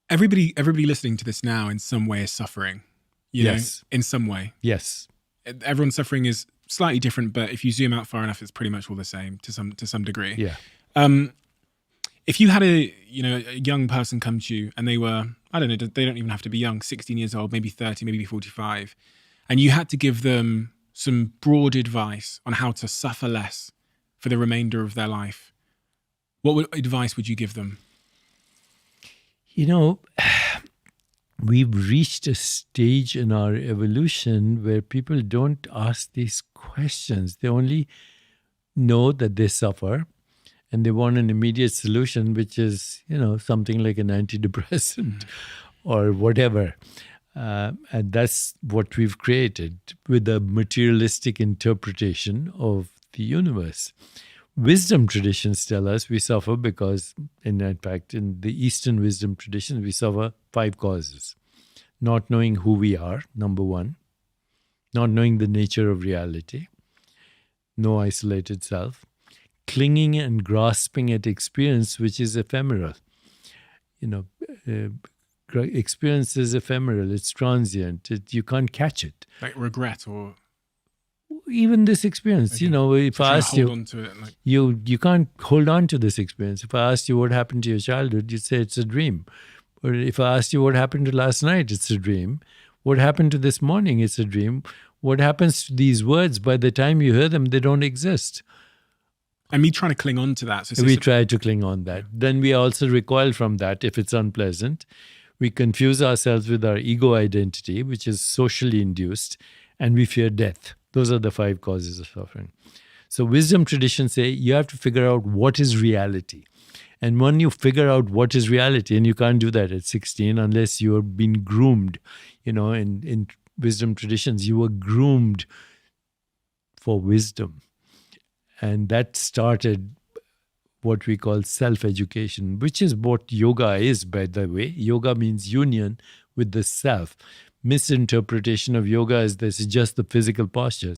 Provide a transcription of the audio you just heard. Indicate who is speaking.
Speaker 1: everybody listening to this now in some way is suffering.
Speaker 2: Yes.
Speaker 1: In some way.
Speaker 2: Yes.
Speaker 1: Everyone's suffering is slightly different, but if you zoom out far enough, it's pretty much all the same to some degree.
Speaker 2: Yeah.
Speaker 1: If you had a young person come to you and they were, I don't know, they don't even have to be young, 16 years old, maybe 30, maybe 45, and you had to give them some broad advice on how to suffer less for the remainder of their life, what advice would you give them?
Speaker 2: We've reached a stage in our evolution where people don't ask these questions. They only know that they suffer and they want an immediate solution, which is, something like an antidepressant or whatever. And that's what we've created with a materialistic interpretation of the universe. Wisdom traditions tell us we suffer because, in fact, in the Eastern wisdom traditions, we suffer 5 causes. Not knowing who we are, number 1. Not knowing the nature of reality. No isolated self. Clinging and grasping at experience, which is ephemeral. Experience is ephemeral. It's transient. You can't catch it.
Speaker 1: Like regret or...
Speaker 2: Even this experience,
Speaker 1: okay.
Speaker 2: If I asked you,
Speaker 1: on to it,
Speaker 2: you can't hold on to this experience. If I asked you what happened to your childhood, you'd say it's a dream. Or if I asked you what happened to last night, it's a dream. What happened to this morning, it's a dream. What happens to these words, by the time you hear them, they don't exist.
Speaker 1: And me trying to cling on to that.
Speaker 2: So we try to cling on that. Then we also recoil from that if it's unpleasant. We confuse ourselves with our ego identity, which is socially induced, and we fear death. Those are the 5 causes of suffering. So wisdom traditions say you have to figure out what is reality. And when you figure out what is reality, and you can't do that at 16 unless you have been groomed, in wisdom traditions, you were groomed for wisdom. And that started what we call self-education, which is what yoga is, by the way. Yoga means union with the self. Misinterpretation of yoga is this is just the physical postures.